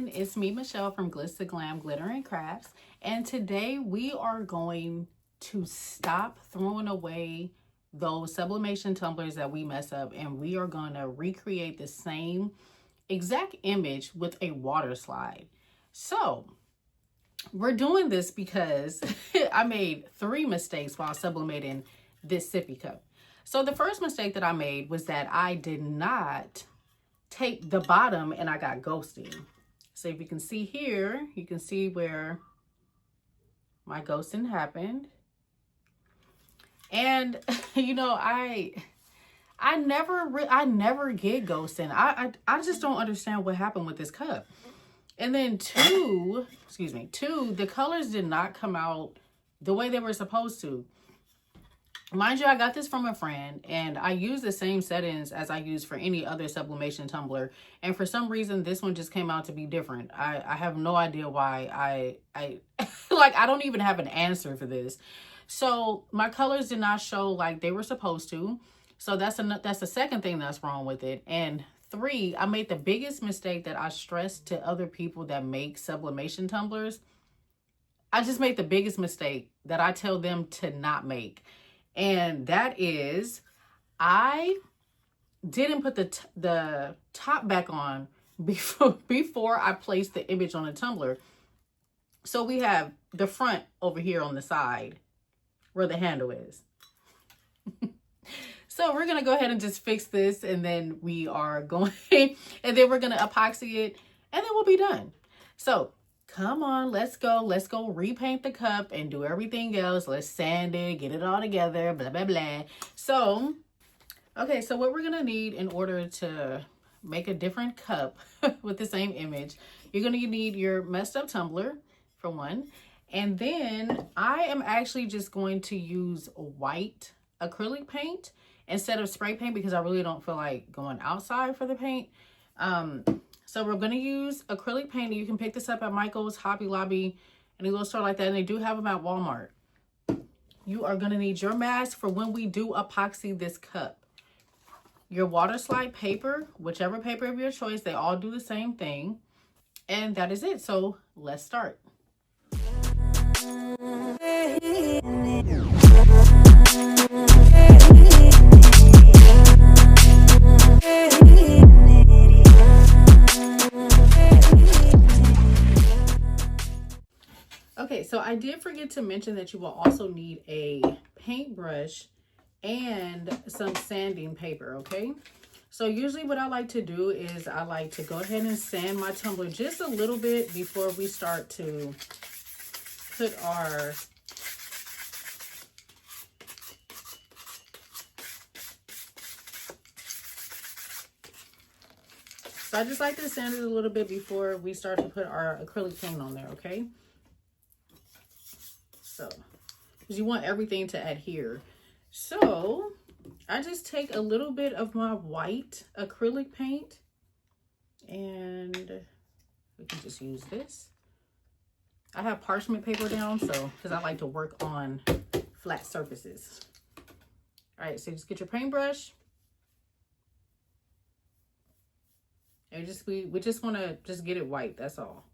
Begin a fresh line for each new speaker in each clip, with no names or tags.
everyone, it's me Michelle from Glitz to Glam Glitter and Crafts, and today we are going to stop throwing away those sublimation tumblers that we mess up, and we are going to recreate the same exact image with a water slide. So we're doing this because I made 3 mistakes while sublimating this sippy cup. So the first mistake that I made was that I did not tape the bottom and I got ghosting. So if you can see here, you can see where my ghosting happened. And you know, I never get ghosting. I just don't understand what happened with this cup. And then two, the colors did not come out the way they were supposed to. Mind you, I got this from a friend, and I use the same settings as I use for any other sublimation tumbler. And for some reason, this one just came out to be different. I have no idea why. I like, I don't even have an answer for this. So my colors did not show like they were supposed to. So that's the second thing that's wrong with it. And 3, I made the biggest mistake that I stress to other people that make sublimation tumblers. I just made the biggest mistake that I tell them to not make. And that is, I didn't put the top back on before I placed the image on the tumbler. So we have the front over here on the side where the handle is. So we're going to go ahead and just fix this, and then we are going, and then we're going to epoxy it, and then we'll be done. So come on, let's go repaint the cup and do everything else. Let's sand it, get it all together, blah, blah, blah. So, okay, so what we're going to need in order to make a different cup with the same image, you're going to need your messed up tumbler for one. And then I am actually just going to use white acrylic paint instead of spray paint because I really don't feel like going outside for the paint. So we're going to use acrylic paint. You can pick this up at Michael's, Hobby Lobby, any little store like that. And they do have them at Walmart. You are going to need your mask for when we do epoxy this cup. Your Waterslide paper, whichever paper of your choice, they all do the same thing. And that is it. So let's start. Okay, so I did forget to mention that you will also need a paintbrush and some sanding paper, okay? So usually what I like to do is I like to go ahead and sand my tumbler just a little bit before we start to put our So I just like to sand it a little bit before we start to put our acrylic paint on there, okay? So, because you want everything to adhere. So, I just take a little bit of my white acrylic paint, and we can just use this. I have parchment paper down, so, because I like to work on flat surfaces. All right, so just get your paintbrush. And we just want to just get it white, that's all.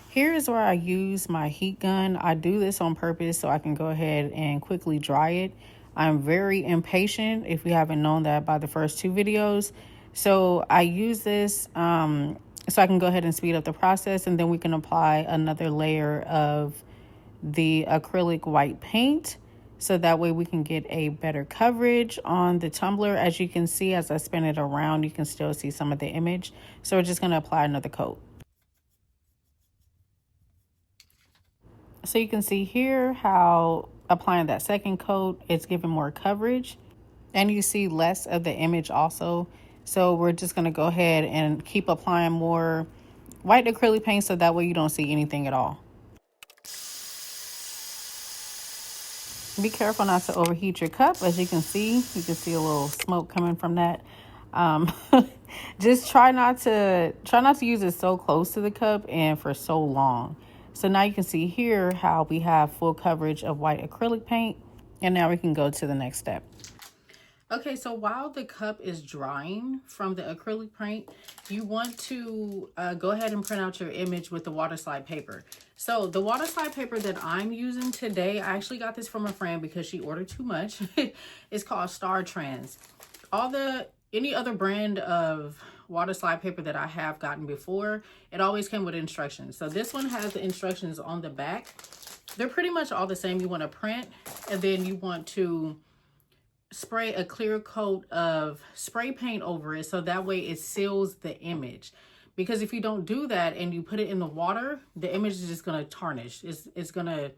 Here is where I use my heat gun. I do this on purpose so I can go ahead and quickly dry it. I'm very impatient, if you haven't known that by the first 2 videos. So I use this so I can go ahead and speed up the process, and then we can apply another layer of the acrylic white paint. So that way we can get a better coverage on the tumbler. As you can see, as I spin it around, you can still see some of the image. So we're just going to apply another coat. So you can see here how applying that second coat, it's giving more coverage, and you see less of the image also. So we're just going to go ahead and keep applying more white acrylic paint so that way you don't see anything at all. Be careful not to overheat your cup. As you can see a little smoke coming from that. Just try not to use it so close to the cup and for so long. So now you can see here how we have full coverage of white acrylic paint. And now we can go to the next step. Okay, so while the cup is drying from the acrylic paint, you want to go ahead and print out your image with the Waterslide paper. So the Waterslide paper that I'm using today, I actually got this from a friend because she ordered too much. It's called Star Trans. Any other brand of Waterslide paper that I have gotten before, it always came with instructions. So this one has the instructions on the back. They're pretty much all the same. You want to print, and then you want to spray a clear coat of spray paint over it, so that way it seals the image. Because if you don't do that and you put it in the water, the image is just going to tarnish. It's just going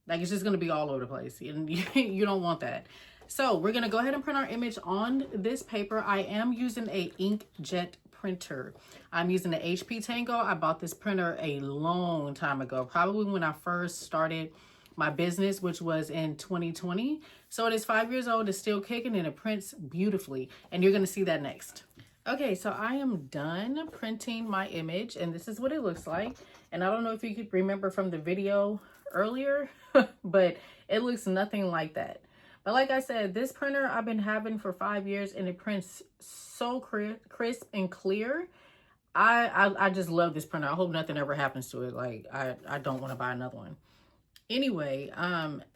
to be all over the place, and you don't want that. So we're going to go ahead and print our image on this paper. I am using a inkjet printer. I'm using the HP Tango. I bought this printer a long time ago, probably when I first started my business, which was in 2020. So it is 5 years old. It's still kicking, and it prints beautifully, and you're going to see that next. Okay, so I am done printing my image, and this is what it looks like. And I don't know if you could remember from the video earlier, but it looks nothing like that. But like I said, this printer I've been having for 5 years, and it prints so crisp and clear. I just love this printer. I hope nothing ever happens to it. Like, I don't want to buy another one. Anyway,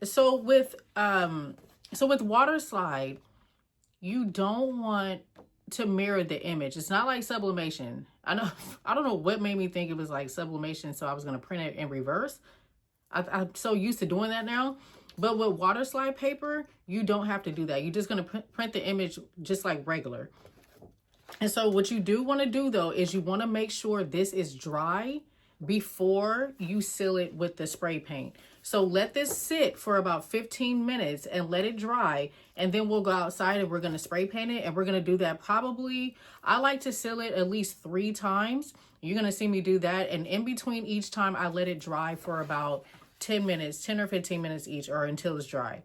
so with Waterslide, you don't want to mirror the image. It's not like sublimation. I don't know what made me think it was like sublimation, so I was going to print it in reverse. I'm so used to doing that now. But with Waterslide paper, you don't have to do that. You're just going to print the image just like regular. And so what you do want to do, though, is you want to make sure this is dry before you seal it with the spray paint. So let this sit for about 15 minutes and let it dry. And then we'll go outside and we're going to spray paint it. And we're going to do that probably, I like to seal it at least 3 times. You're going to see me do that. And in between each time, I let it dry for about 10 minutes, 10 or 15 minutes each, or until it's dry.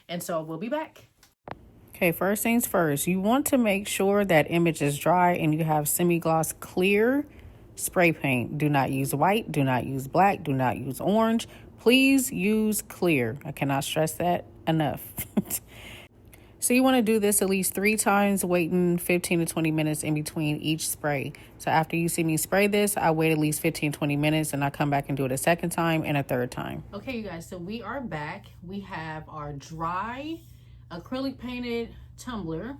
And so we'll be back. Okay, first things first, you want to make sure that image is dry and you have semi-gloss clear spray paint. Do not use white, do not use black, do not use orange. Please use clear. I cannot stress that enough. So you want to do this at least 3 times, waiting 15 to 20 minutes in between each spray. So after you see me spray this, I wait at least 15, 20 minutes, and I come back and do it a second time and a third time. Okay, you guys, so we are back. We have our dry acrylic painted tumbler,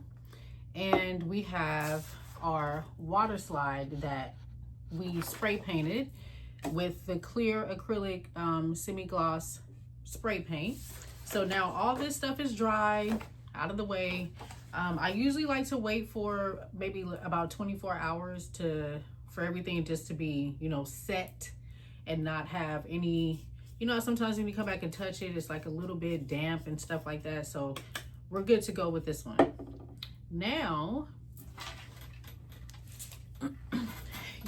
and we have our Waterslide that we spray painted with the clear acrylic semi-gloss spray paint. So now all this stuff is dry, out of the way. I usually like to wait for maybe about 24 hours for everything just to be, set and not have any, sometimes when you come back and touch it, it's like a little bit damp and stuff like that. So we're good to go with this one. Now,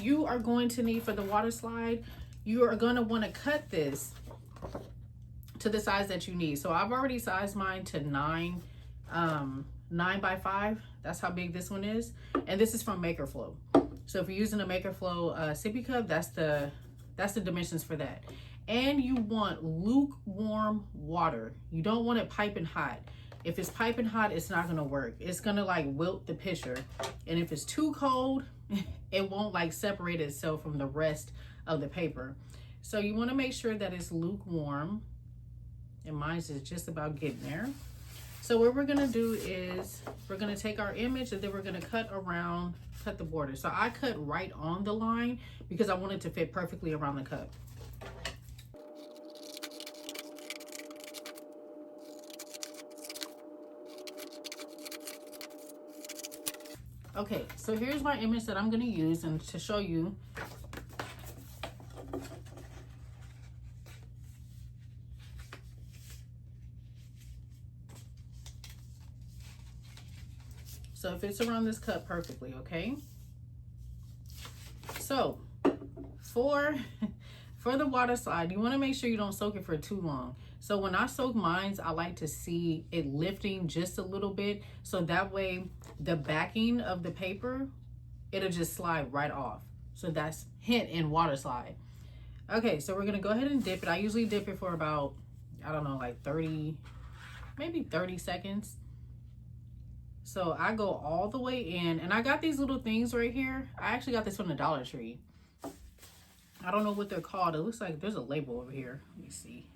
you are going to need, for the Waterslide, you are going to want to cut this to the size that you need. So I've already sized mine to 9 by 5. That's how big this one is, and this is from Makerflow. So if you're using a Makerflow sippy cup, that's the dimensions for that. And you want lukewarm water. You don't want it piping hot. If it's piping hot, it's not gonna work. It's gonna like wilt the picture, and if it's too cold, it won't like separate itself from the rest of the paper. So you want to make sure that it's lukewarm, and mine's is just about getting there. So what we're gonna do is we're gonna take our image, and then we're gonna cut the border. So I cut right on the line because I want it to fit perfectly around the cup. Okay, so here's my image that I'm gonna use, and to show you. So it fits around this cup perfectly, okay? So for the Waterslide, you want to make sure you don't soak it for too long. So when I soak mine, I like to see it lifting just a little bit, so that way the backing of the paper, it'll just slide right off. So that's hint in Waterslide. Okay, so we're gonna go ahead and dip it. I usually dip it for about, I don't know, like 30, maybe 30 seconds. So I go all the way in, and I got these little things right here. I actually got this from the Dollar Tree. I don't know what they're called. It looks like there's a label over here. Let me see.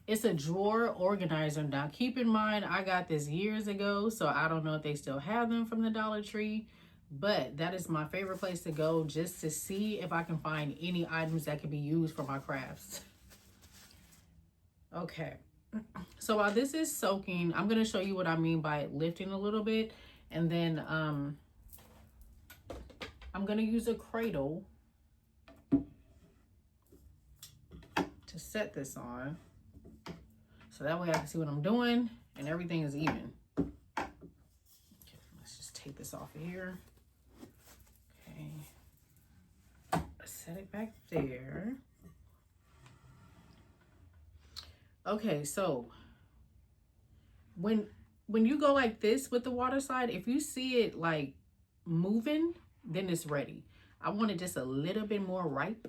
It's a drawer organizer. Now, keep in mind, I got this years ago, so I don't know if they still have them from the Dollar Tree, but that is my favorite place to go just to see if I can find any items that can be used for my crafts. Okay, so while this is soaking, I'm going to show you what I mean by it lifting a little bit, and then I'm going to use a cradle to set this on. So that way I can see what I'm doing and everything is even. Okay, let's just take this off of here. Okay. Set it back there. Okay, so when you go like this with the water slide, if you see it like moving, then it's ready. I want it just a little bit more ripe.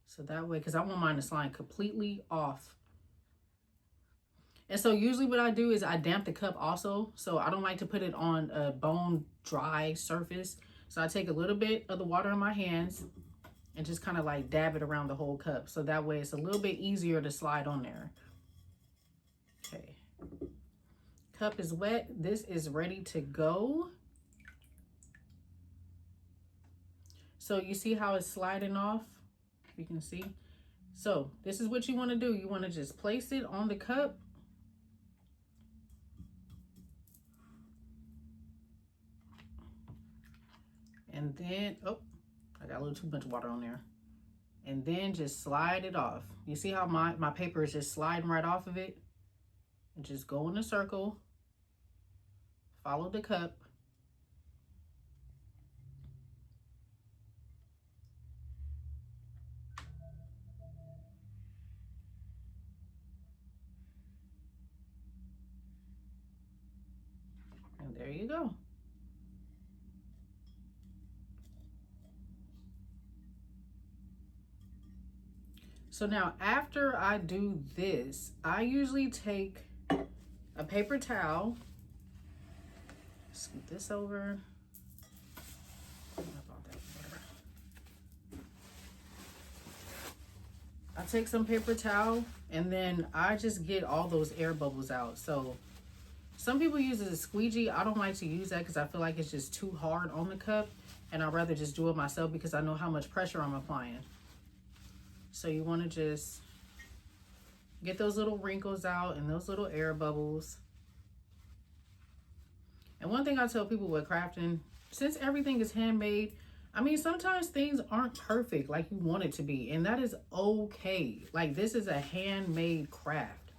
So that way, because I want mine to slide completely off. And so usually what I do is I damp the cup also. So I don't like to put it on a bone dry surface. So I take a little bit of the water in my hands and just kind of like dab it around the whole cup. So that way it's a little bit easier to slide on there. Okay. Cup is wet. This is ready to go. So you see how it's sliding off? You can see. So this is what you want to do. You want to just place it on the cup. And then, oh, I got a little too much water on there. And then just slide it off. You see how my paper is just sliding right off of it? And just go in a circle. Follow the cup. And there you go. So now after I do this, I usually take a paper towel, scoot this over. I take some paper towel and then I just get all those air bubbles out. So some people use it as a squeegee. I don't like to use that because I feel like it's just too hard on the cup, and I'd rather just do it myself because I know how much pressure I'm applying. So you want to just get those little wrinkles out and those little air bubbles. And one thing I tell people with crafting, since everything is handmade, I mean, sometimes things aren't perfect like you want it to be, and that is okay. Like, this is a handmade craft.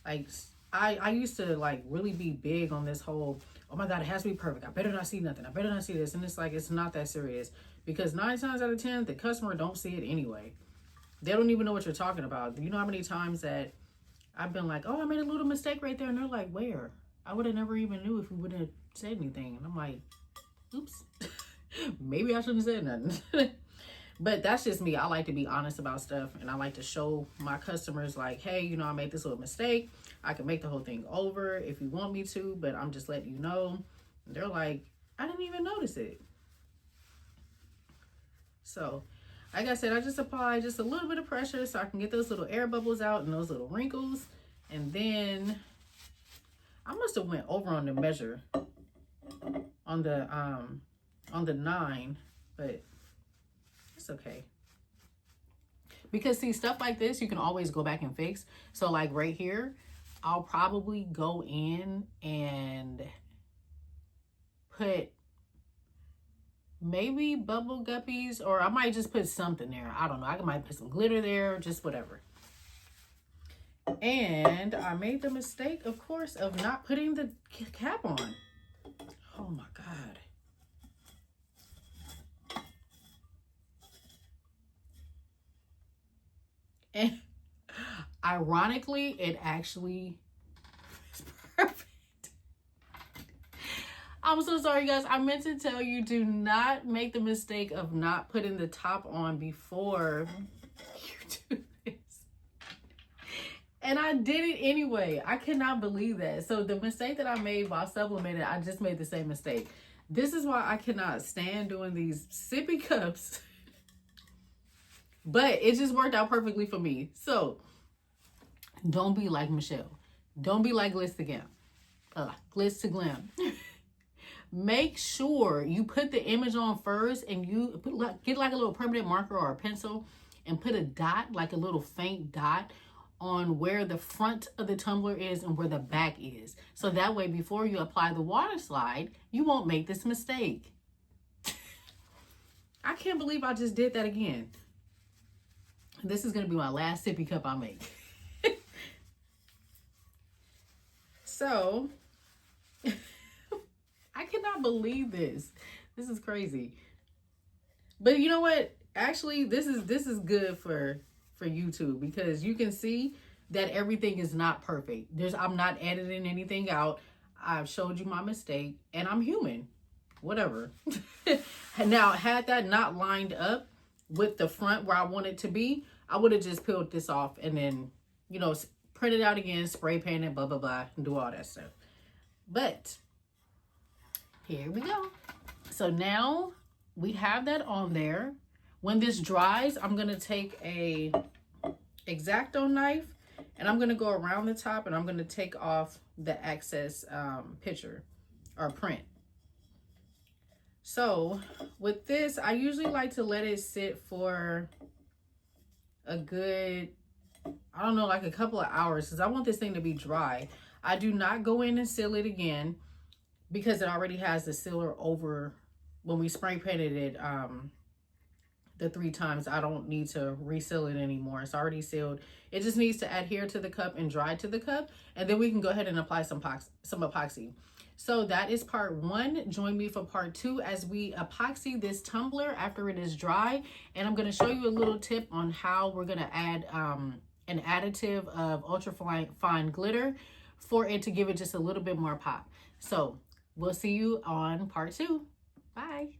Like, I used to like really be big on this whole, oh my God, it has to be perfect. I better not see nothing. I better not see this. And it's like, it's not that serious, because 9 times out of 10, the customer don't see it anyway. They don't even know what you're talking about. You know how many times that I've been like, oh, I made a little mistake right there. And they're like, where? I would have never even knew if you wouldn't have said anything. And I'm like, oops, maybe I shouldn't have said nothing. But that's just me. I like to be honest about stuff, and I like to show my customers like, hey, you know, I made this little mistake. I can make the whole thing over if you want me to, but I'm just letting you know. And they're like, I didn't even notice it. So, like I said, I just apply just a little bit of pressure so I can get those little air bubbles out and those little wrinkles. And then I must have went over on the measure on the 9, but it's okay. Because see, stuff like this, you can always go back and fix. So like right here, I'll probably go in and put maybe bubble guppies, or I might just put something there. I don't know. I might put some glitter there, just whatever. And I made the mistake, of course, of not putting the cap on. Oh my God. And ironically, it actually is perfect. I'm so sorry, guys. I meant to tell you, do not make the mistake of not putting the top on before you do this. And I did it anyway. I cannot believe that. So the mistake that I made while sublimating, I just made the same mistake. This is why I cannot stand doing these sippy cups. But it just worked out perfectly for me. So don't be like Michelle. Don't be like Glitz to Glam. Glitz to Glam. Make sure you put the image on first and you get like a little permanent marker or a pencil and put a dot, like a little faint dot, on where the front of the tumbler is and where the back is. So that way, before you apply the water slide, you won't make this mistake. I can't believe I just did that again. This is going to be my last sippy cup I make. So, I cannot believe this. This is crazy. But you know what? Actually, this is good for YouTube, because you can see that everything is not perfect. I'm not editing anything out. I've showed you my mistake, and I'm human. Whatever. Now, had that not lined up with the front where I want it to be, I would have just peeled this off and then, you know, print it out again, spray paint it, blah, blah, blah, and do all that stuff. But here we go. So now we have that on there. When this dries, I'm going to take a X-Acto knife and I'm going to go around the top and I'm going to take off the excess picture or print. So with this, I usually like to let it sit for a good, I don't know, like a couple of hours, because I want this thing to be dry. I do not go in and seal it again because it already has the sealer over. When we spray painted it the 3 times, I don't need to reseal it anymore. It's already sealed. It just needs to adhere to the cup and dry to the cup, and then we can go ahead and apply some epoxy. So that is part 1. Join me for part 2 as we epoxy this tumbler after it is dry. And I'm going to show you a little tip on how we're going to add an additive of ultra fine glitter for it to give it just a little bit more pop. So we'll see you on part 2. Bye.